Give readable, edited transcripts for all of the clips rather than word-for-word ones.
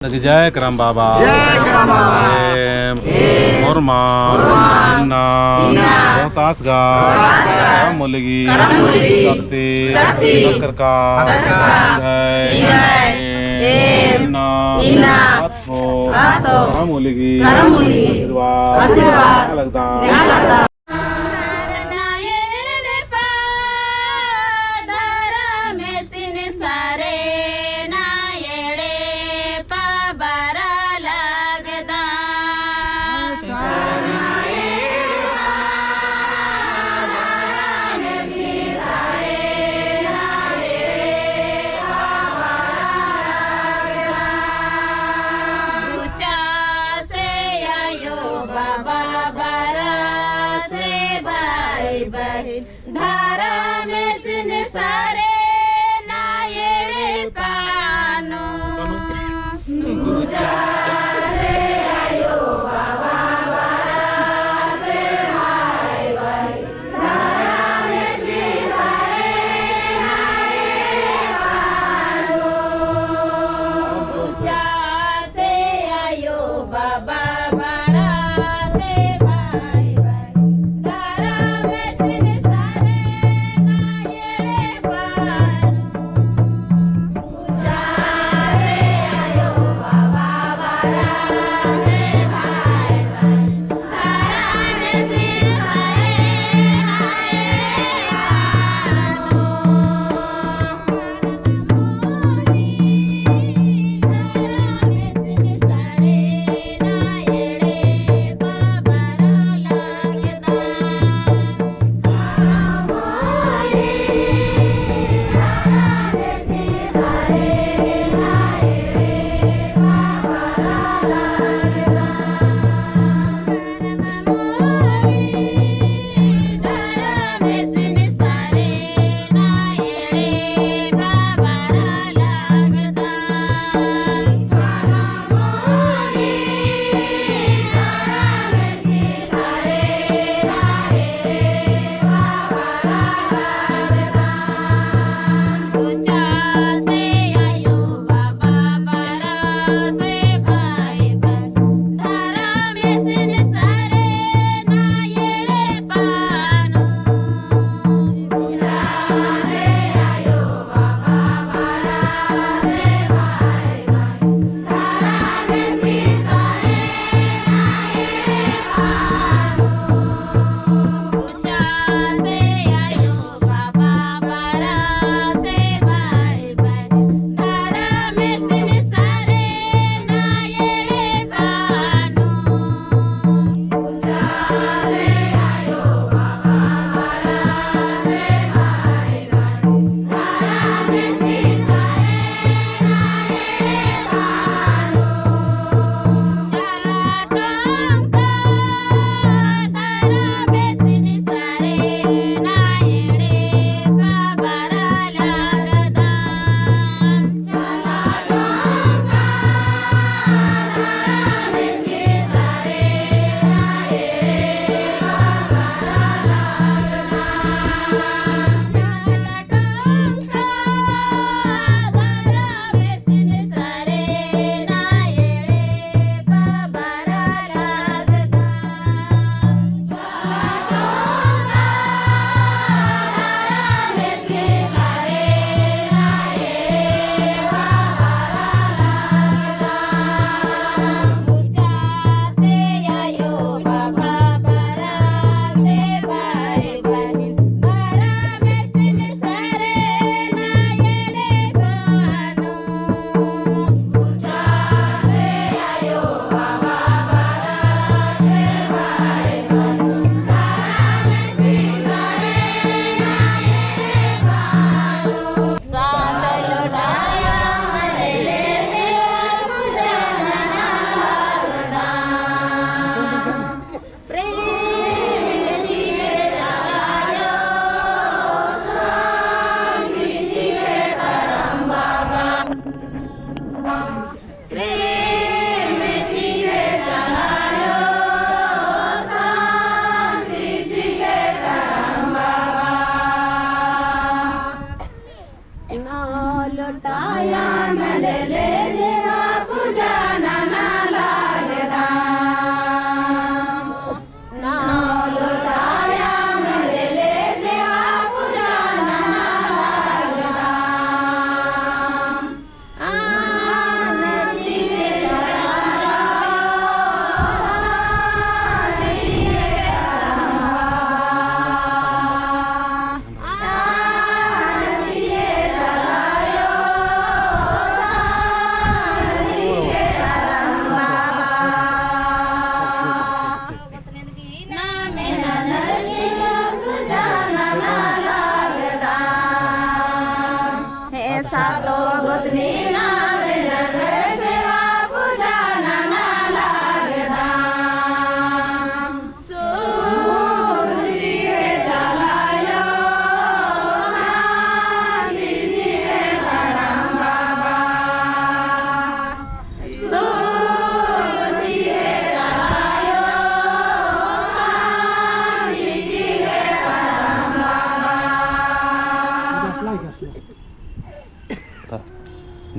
जय करम बाबा मुरमा इन्ना रोहतास गाँव मुलगी शक्ति करका मुलगी आशीर्वाद लगता धारा में सिन सारे नायड़े पानो गुजा से आयो बाबा बारा से भाई भाई धारा में सिन सारे नायड़े पानो गुजा से आयो बाबा बारा से भाई भाई धारा में सिन Baba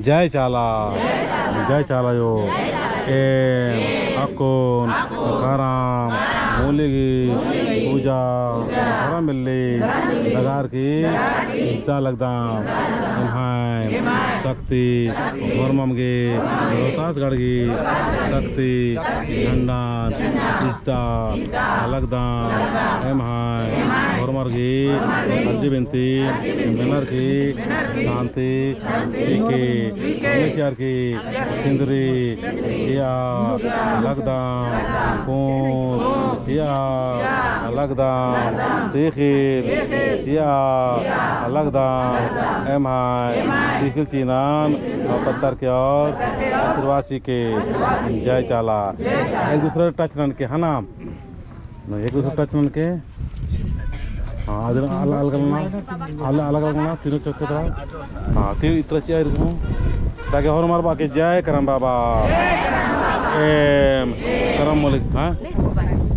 जय चाला यो अक्कोन काराम मूलिगी पूजा मिल्ली दगार की इस्ता लगदाम इन्हाइम शक्ति वर्ममगे रोहतासगढ़ की शक्ति झंडान इस्ता लगदाम इन्हाइम वर्मर्गी अर्जीबिंती मिनर की शांति सीके मलेशियार की सिंदरी सिया लगदाम कौन सिया लगदाम देखिल सिया लगदाम एमाय देखिल चीनान और पत्थर के और आशीर्वाद के जय चाला एक दूसरे टच रन के है ना एक दूसरे टच रन के हाँ अलग अलग ना तीनों चौके तरह हाँ तीन इतना चाहिए ताकि और हमारे बाकी जय करम बाबा करम मोलिक हाँ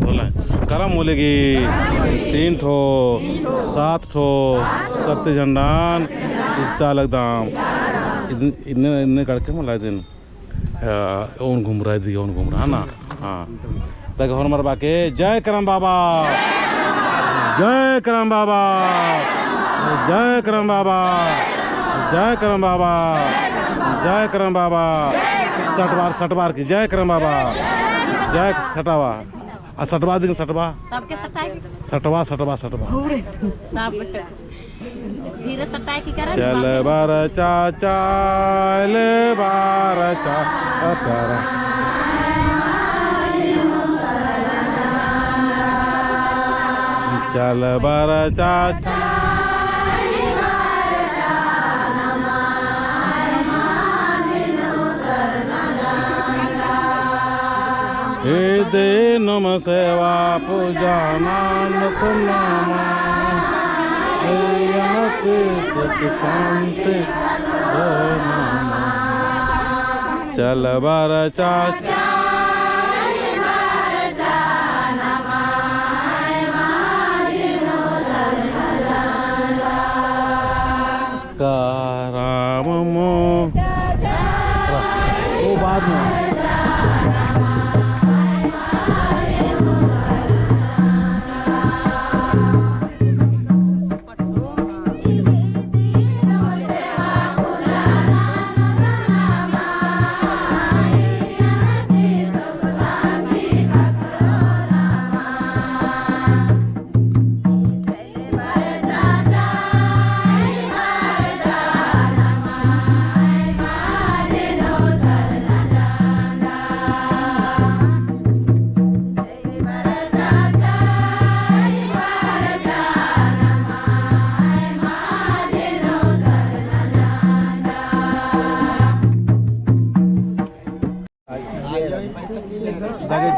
बोला करम मोलेगी 3 ठो 7 ठो शक्ति झंडान इस्ता लगदाम इन्ने करके मला दिन ओन घूम रहा है ना हाँ ताकि और हमारे बाकी जय करम बाबा जय करम बाबा जय करम बाबा जय करम बाबा जय करम बाबा 60 बार की जय करम बाबा जय छठवा सटवा दिन सटवा सबके सटाई सटवा धीरे सटाई की करे चल बार चाचा ले बार चाचा चल बार चाचा हे दे नम सेवा पूजा नानक नामा सुख शांति चल बार चाचा राम मो वो बाद में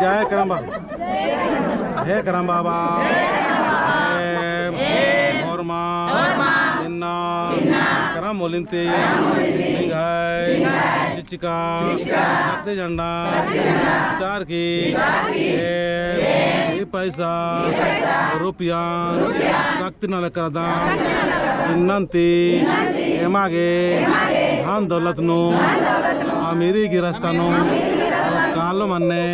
जय करम बाबा हे करम बाबा होरमा इन्ना करम मोलिंते निगाय चिचिका शक्ति झंडा स्टार की पैसा रुपया शक्ति न करदा इन्नंती एमागे धान दौलत नो अमीरी गिरस्तानो कालो मन्ने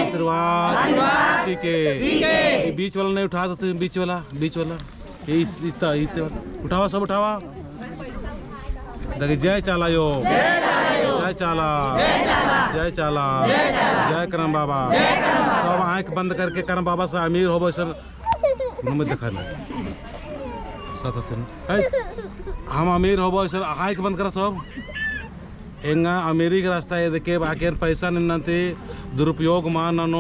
आशीर्वाद के बीच वाला नहीं उठा देते बीच वाला उठावा सब उठावा देखिए जय चाला यो जय चाला जय करम बाबा सब आँख बंद करके करम बाबा से अमीर हो सर में दिखाना हम अमीर हो सर आँख बंद कर सब एंगा अमीरी का रास्ता ये देखे बाकी पैसा निन्नते दुरुपयोग मानन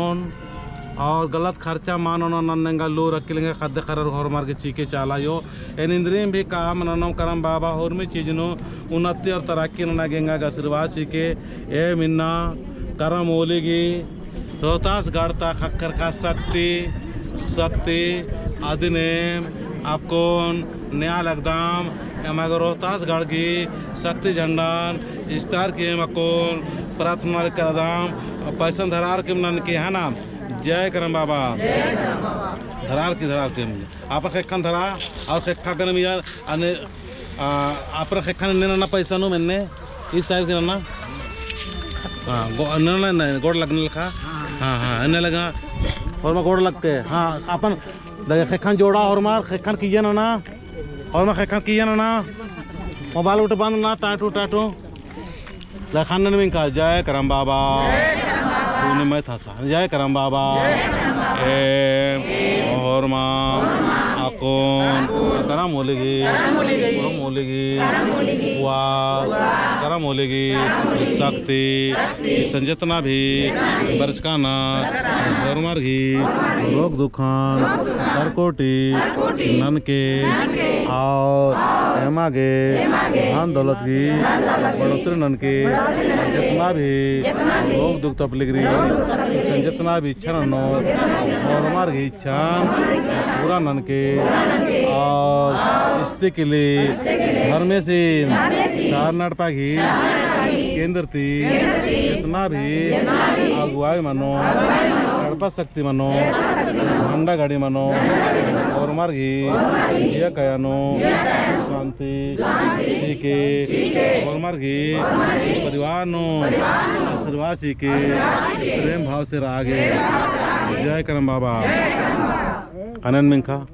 और गलत खर्चा मानन नन्नेंगा लो रख लेंगे खद्दे खरर और मार के चीके चाला यो एन इंद्रियम भी काम ननम करम बाबा और में चीज नो उन्नति और तरक्की नना गेंगा का आशीर्वाद सीखे ए मिन्ना करम ओलेगी रोहतास गाड़ता खक्कर का शक्ति अधिनेम आपको नया लगदाम एमागो रोहतास गढ़ की शक्ति झंडान स्टार के मकोन प्रार्थना करदाम पैसन धरार के मन के है नाम जय करम बाबा धरार के आप खेखन धरा और खेखा गन मियार अने आप खेखन ने ना पैसा नो मैंने इस साइज के ना हाँ नहीं गोड़ लगने लगा हाँ हाँ इन्हें लगा और मैं गोड़ लगते हाँ अपन लगे खेखन जोड़ा और मार खेखन किया ना और मैं खेखन किया ना मोबाइल उठ बंद ना टाटू टाटू लखान में का जय करम बाबा तूने मैं था सा जय करम बाबा और माँ आकोन करम मोलेगी करम मोलेगी शक्ति संजतना भी बरसकाना गरमर घी रोग दुखान करकोटी ननके और हेमागे धान दौलत की बढ़ोतरी ननके जितना भी रोग दुख तपलिगरी संजतना भी इच्छा नो गरमर घी इच्छा पूरा ननके और इस्ते के लिए घर में से चार नटपा घी केंद्र थी जितना भी अगुवाई मनो गड़पा शक्ति मनो झंडा गाड़ी मनो और मार घी जिया कयानो शांति सीखे और मार घी परिवार नो आशीर्वाद सीखे प्रेम भाव से रागे जय करम बाबा आनंद मिंखा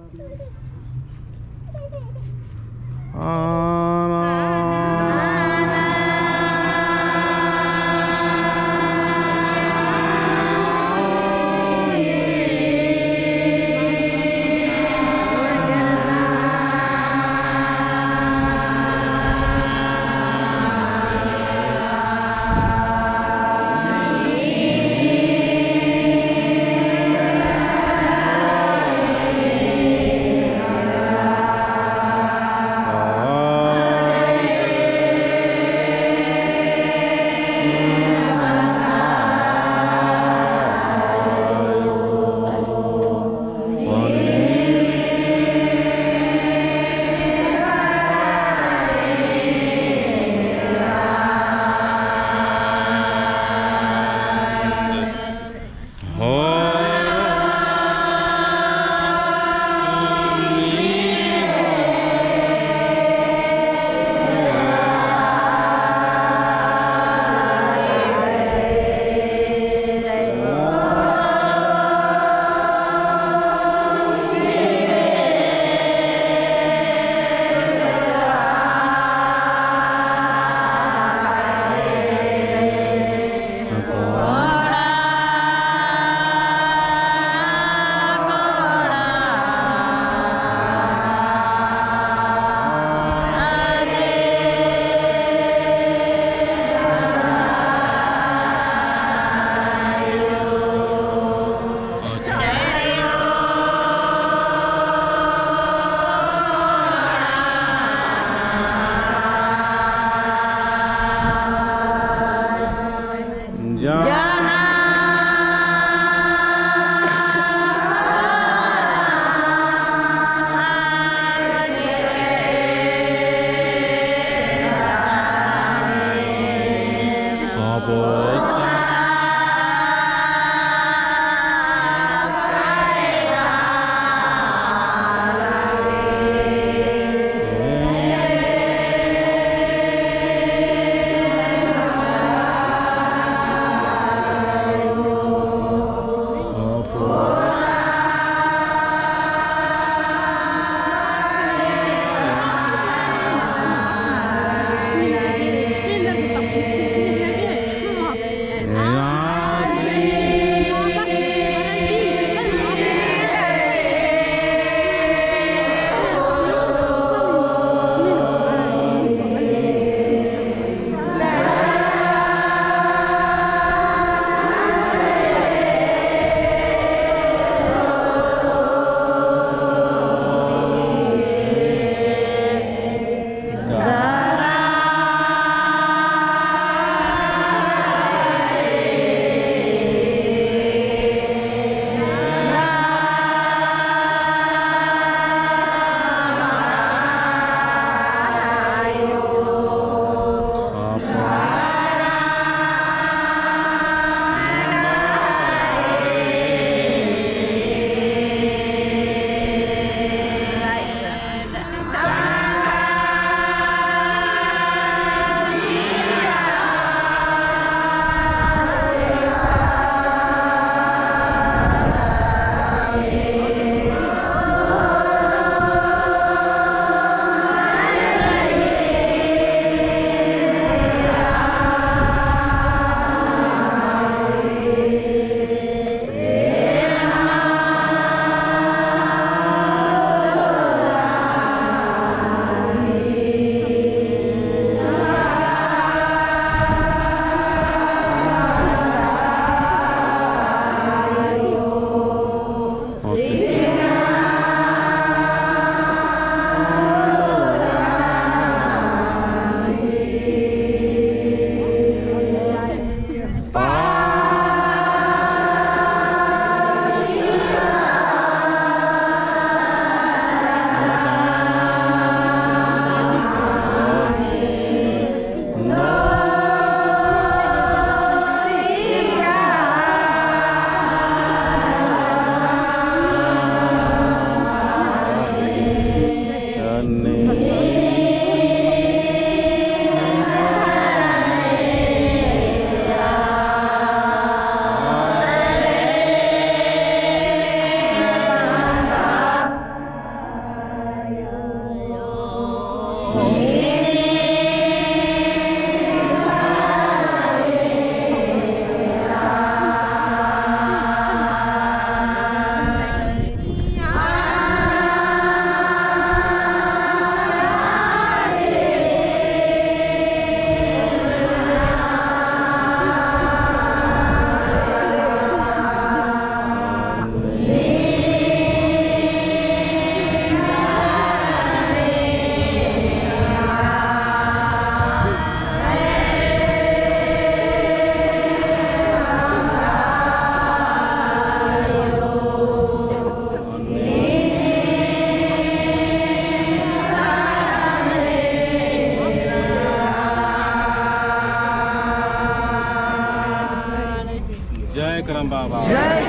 जय करम बाबा जय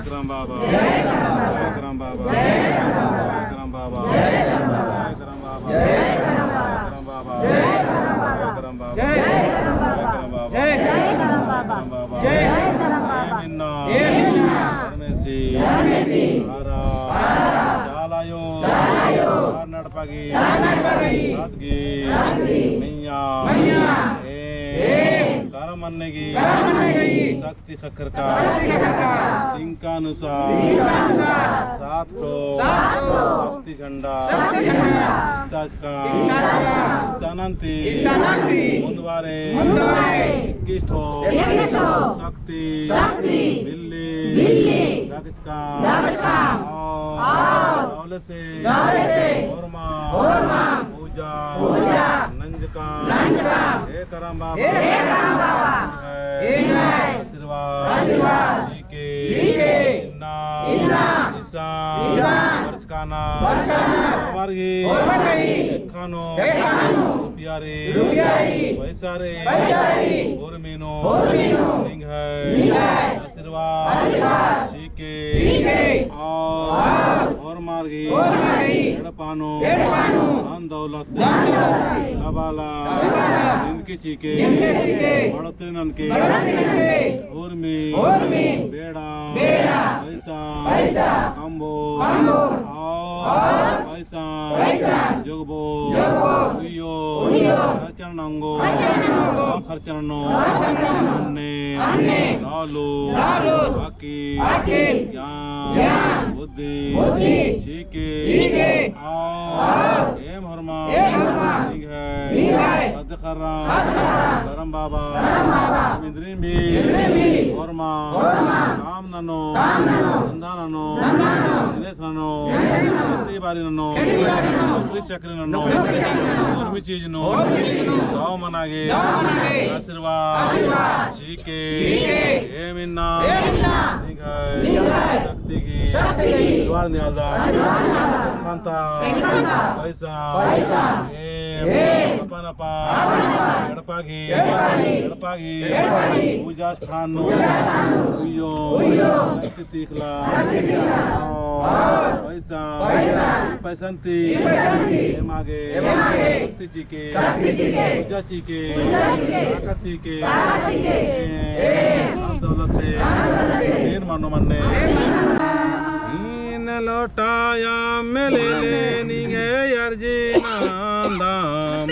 करम बाबा जय करम बाबा जय करम बाबा जय करम बाबा जय करम बाबा जय करम बाबा जय करम बाबा जय करम बाबा जय करम बाबा धर्मेसी आरा चालायो नडपगी सादगी मैया करमन्नेगी शक्ति खकर का तिंकानुसार सात ठो शक्ति झंडा स्थानंती मुंदवारे 21 ठो शक्ति बिल्ली दौलत से पूजा नंजका हे करम बाबा आशीर्वाद वर्षकाना खानो प्यारे वैसारे मीनो आशीर्वाद और मार्गी एड़पानो धन दौलत से लबाला इनके चीके बड़ोतरी ननके उर्मी बेड़ा पैसा कंबो और पैसा जोगबो उयो खर्चनंगो खर्चनो अन्ने दालू बाकी ज्ञान बुद्धि चीके एम हरमा करम बाबा इंद्रिन भी वर्मा काम ननो धंधा ननो बिजनेस ननो खेती बाड़ी ननो नौकरी चाकरी ननो और भी चीज नो गाँव मनागे आशीर्वाद चीके ए मिन्ना शक्ति की आशीर्वाद नियादा खांता पैसा अपनपा एड़पागी पूजा स्थान तीखला पैसंती मागे शक्ति चीके पूजा चीके ताकत चीके दौलत से तीन मानो मन्ने लोटाया मिले लेनी है अर्जी नांदाम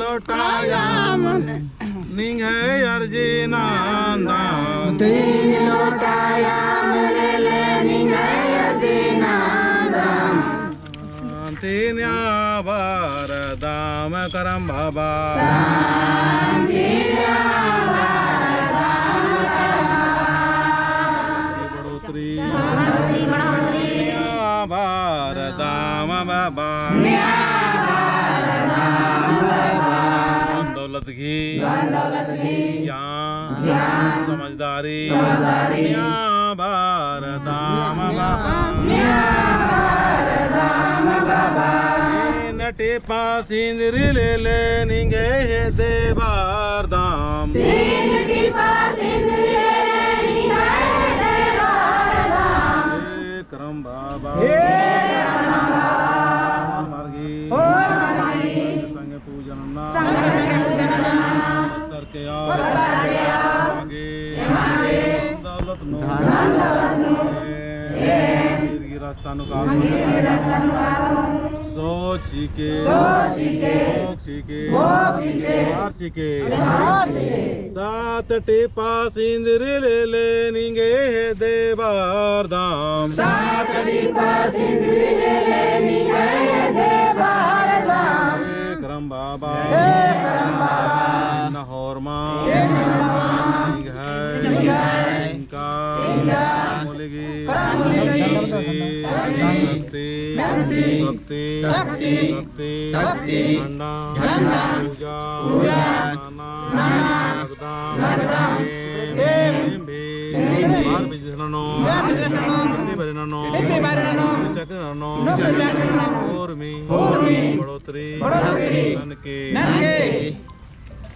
लोटाया निंग है अर्जी नांदाम तीन लोटाया मिले लेनी है अर्जी नांदाम तीन बार दाम करम बाबा दाम बाबा दौलत की ज्ञान समझदारी बार दाम बाबा नटे पास इंद्री ले लेंगे हे देवार दाम करम बाबा मार्गी संग पूजन के आगे दौलत नो रास्ता नु सोच के सात टेपा सिंदूर ले लेंगे हे देवार धाम सात टेपा सिंदूर ले लेंगे हे देवार धाम करम बाबा नहौर मां इनका बोलेगी शक्ति झंडा पूजा बार बिजननो चक्र ननो होर्मी बढ़ोतरी धन के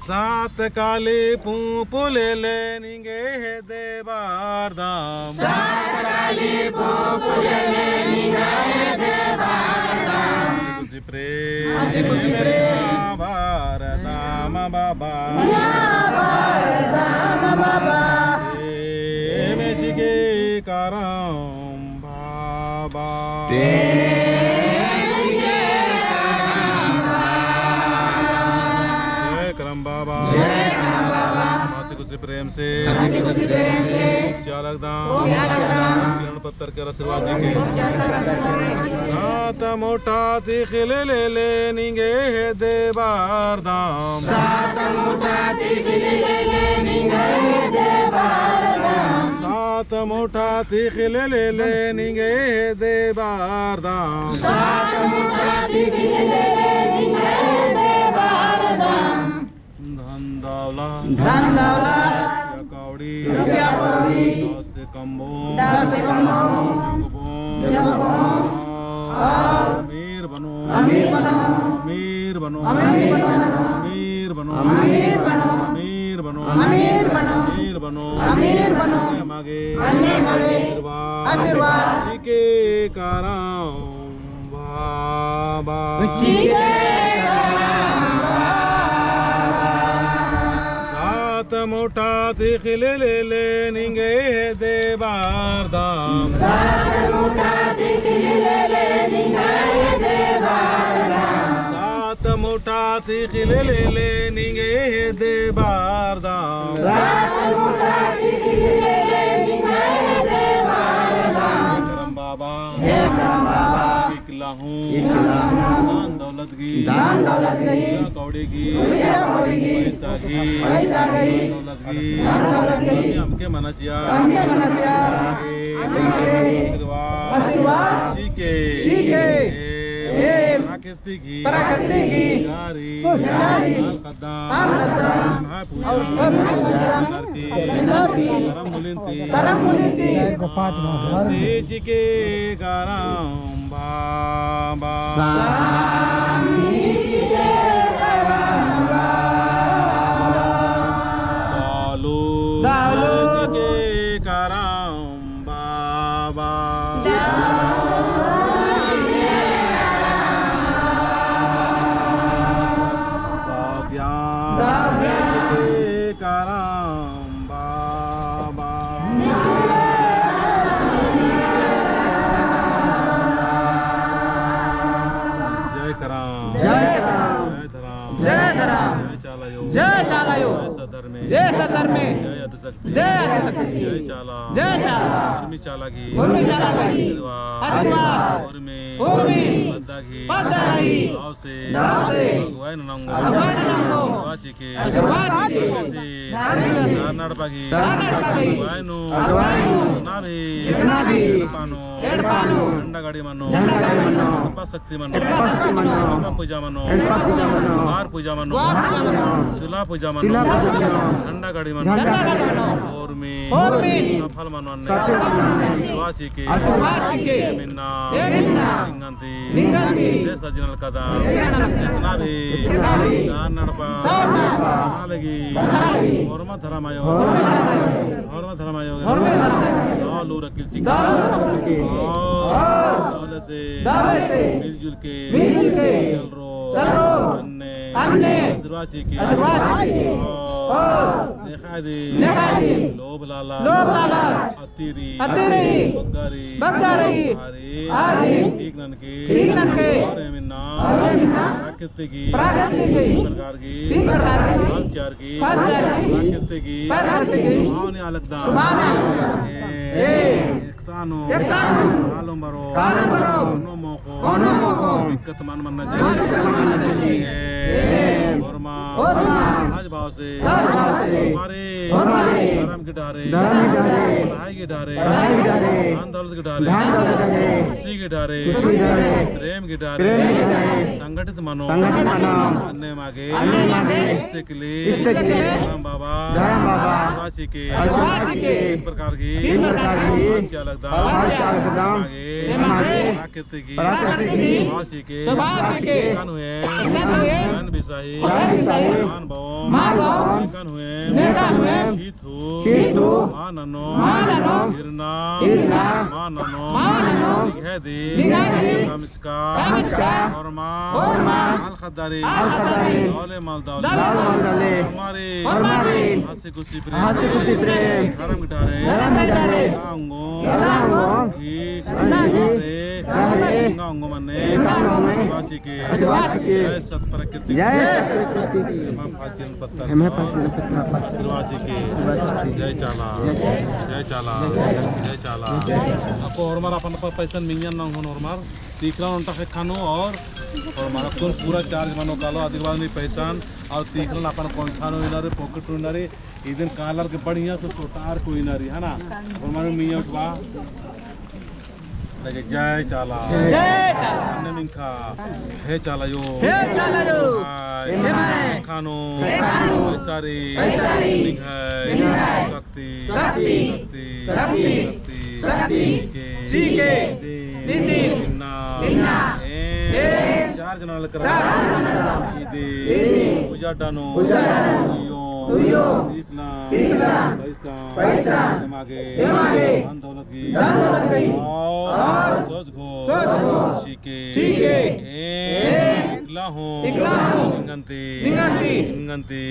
सात काली पूपुले ले निंगे है देवार धाम सात काली पूपुले ले निंगे है देवार धाम खुशी प्रेम भारदाम बाबा मेजिगे करम बाबा खुशी प्रेम से चरण पत्थर के आशीर्वाद जी के नात मोटा तिखले ले ले निंगे है देवार धाम सात मोटा तिखले ले ले निंगे है देवार धाम सात मोटा तिखले ले ले निंगे है देवार धाम सात मोटा तिखले ले ले निंगे है देवार धाम धन दौलत कौड़ी दस कम्बो अमीर बनो अमीर बनो अमीर बनो अमीर बनो अमीर बनो मागे आशीर्वाद जी के कारण बाबा मोटा तिखले ले ले निंगे है देवार धाम सात मोटा तिखले ले ले निंगे है देवार धाम सात मोटा तिखले ले ले निंगे है देवार धाम सात मोटा तिखले ले ले निंगे है देवार धाम करम बाबा हूँ दान दौलत की कौड़ी की पैसा की दौलत की हमके मना चिया आशीर्वाद प्रकृति की गारी करम मुलिंती जी के करम बाबा दालू जी के करम बाबा जय चालायो जय सदर में जय आदिशक्ति जय चाला उर्मी चाला की आशीर्वाद उर्मी बद्दागी गाँव से भगवान नंगो वासी के नारनाडपागी वायनु नाभी पानो अंडगाड़ी मनो शक्ति मनो पूजा मनो बार पूजा मनो सुला पूजा मनो ठंडा गाड़ी मनो और में सफल मनो वासी के मिन्ना लिंगंती से सजनल कदा जितना भी चार नड़पा लगी और मत धरमायो लालू रखिल चिका और से मिलजुल के चल रो अन्ने दुरासी के देखा दे लोभ लाला अतीरी बग्गारी एक नन के और मिन्ना प्रकृति की प्रकार की हालचार की प्रकृति की भावने अलगदा एकसानो कालम बरो मोको दिक्कत मन चाहिए वर्मा भाव से हमारे धर्म के डारे पढ़ाई के डारे धन दौलत के डारे खुशी के डारे प्रेम के डारे संगठित मनो अन्य मागे धर्म बाबा वासी के इस प्रकार की प्राकृतिक वासी के हुए ज्ञान विषयी मान हुए शीथु माननो हिरना माननो निघेदी कामिचका और माल खदारी दौले माल दौले हमारे हंसी खुशी प्रेम धर्म गिटारे गांगो गांगो मन्ने वासी के जय सत प्रकृति हम फाजिल पत्ता आशीर्वासी के जय चाला जय चाला जय चाला आपको और मार अपन पैसा मिंगन ना हो और मार तीखरा उनटा के खानो और मारा कौन पूरा चार्ज मानो कालो आदि बाद में पैसा और तीखरा अपन कौन छानो इनारे पॉकेट इनारे इधर कालर के बढ़िया से छोटार को इनारी है ना और मारो मियां उठवा लगे जय चाला अन्य मिंखा हे चाला यो खानो सारी शक्ति चार जना पूजा डानो पैसा मागे धन दौलत की सोच घो सीके इकला हो निंगंती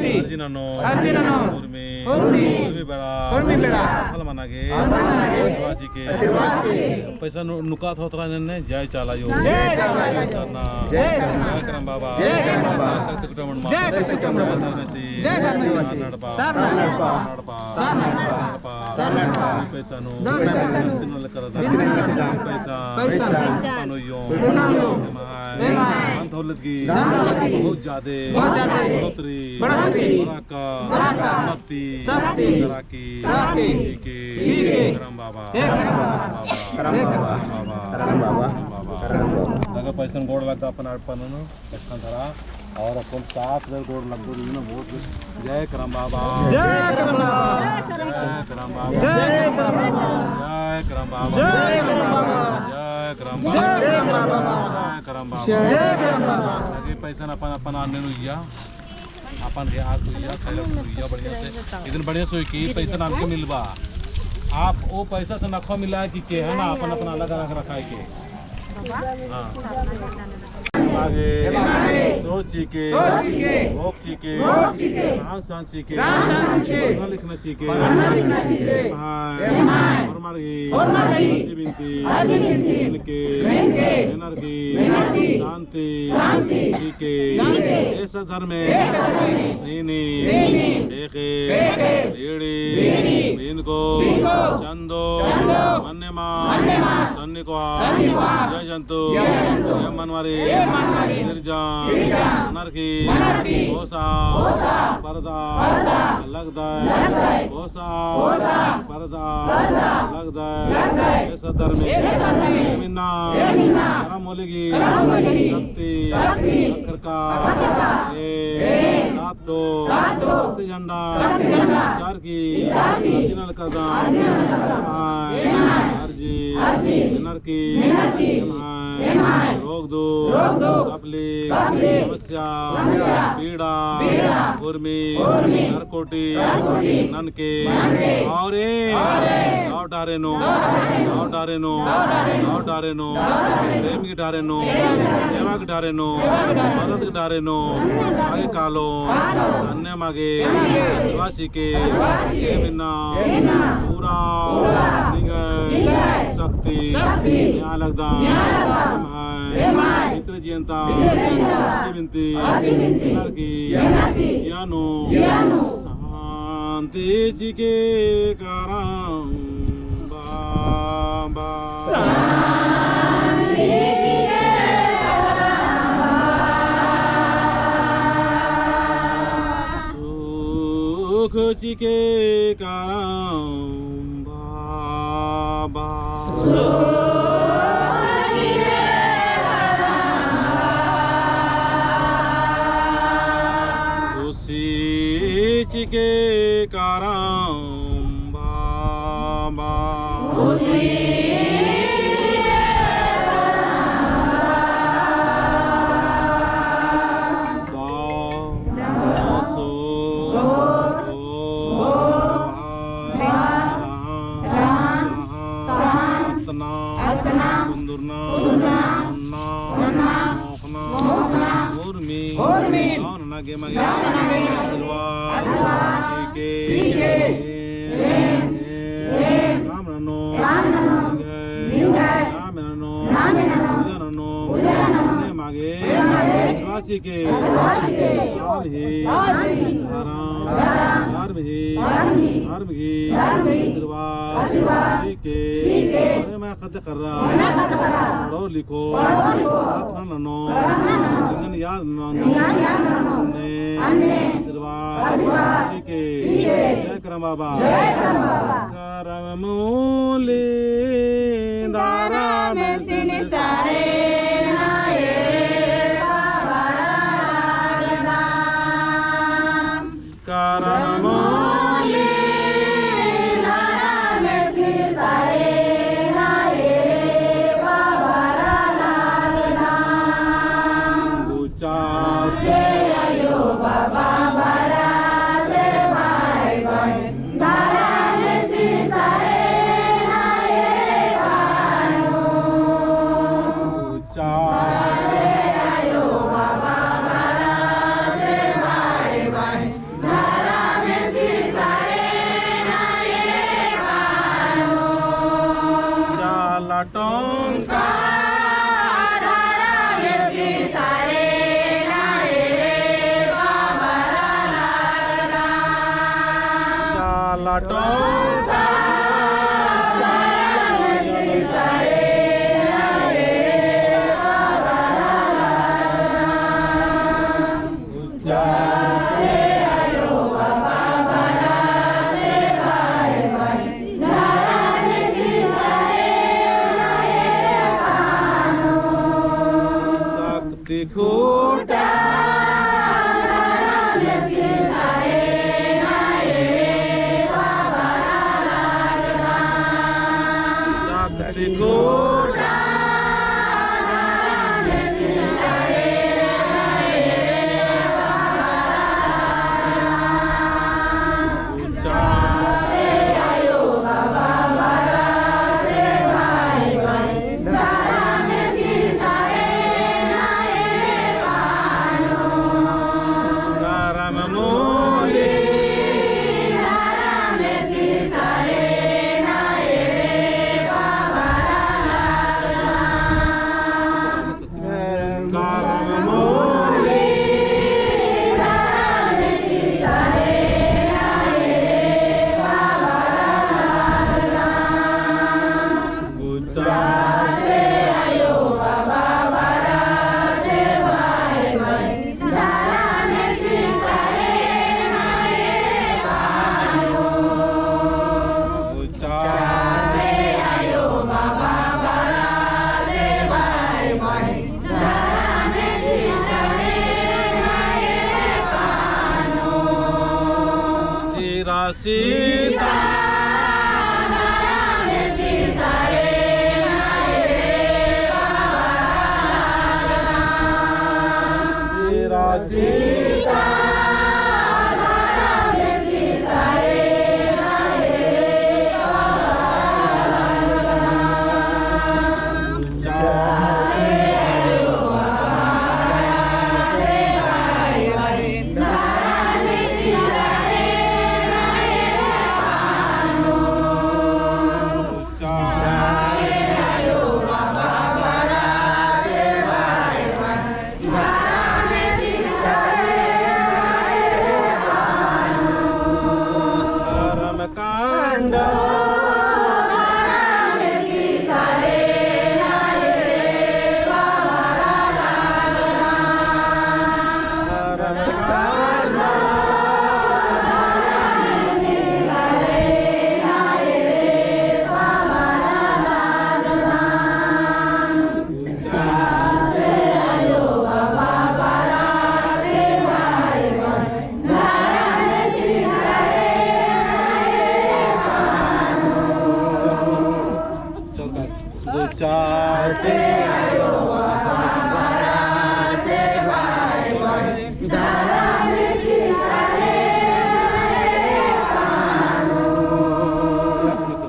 अर्जिनानो उर्मी बड़ा फल मनागे वासी के पैसा नुकात होतरा ने जय चाला यो जय करना जय करम बाबा शक्ति कुटमन मा जय नडपा पैसा नो दिनल करदा पैसा यो धन दौलत की बहुत ज्यादा बढ़ोतरी शक्ति करम बाबा लगा पैसा गोड़ लगा अपन अर्पण धरा और अपन साथ गोड़ लगो बहुत जय करम बाबा जय करम बाबा जय करम बाबा जय करम बाबा जय करम बाबा जय करम बाबा लगे पैसा अपन अपन आने नुइया अपन के आग तुइया खैला तुइया बढ़िया से इधर बढ़िया सोई की पैसा नाम के मिलबा आप वो पैसा से नखो मिला कि के है ना अपन अपन अलग अलग रखाए के हां आगे सोची के भोग के सांस के पढ़ना लिखना के और मार्गी बिनती इनके एनर्जी शांति के ऐसा धर्म नीनी देखे बेड़ी इनको चंदो मन्नेमा सन्निको जय जंतु जय मनवारी निर्जान अनर्की ओसा पर्दा लगदा ओसा पर्दा लगदा ऐसा धर्म मिन्ना करम मोलेगी शक्ति अखर का सात दो शक्ति झंडा चार की दिनल करदा अर्जी अनर्की रोग दो तकलीफ समस्या पीड़ा उर्मी नरकोटी ननके और लौटारेनो प्रेम की डारेनो सेवा की डारेनो मदद की डारेनो आगे कालो अन्य मागे वासी के बिना पूरा शक्ति लगदा मित्र जयंता बिनती ज्ञानो शांति जी के कारण बाबा सुख चिके कारम बाबा खुशी चिके कारम बाबा मैं खत कर रहा पढ़ो लिखो याद जय करम बाबा करम मूले दारा में सिन सारे करम सीता राशि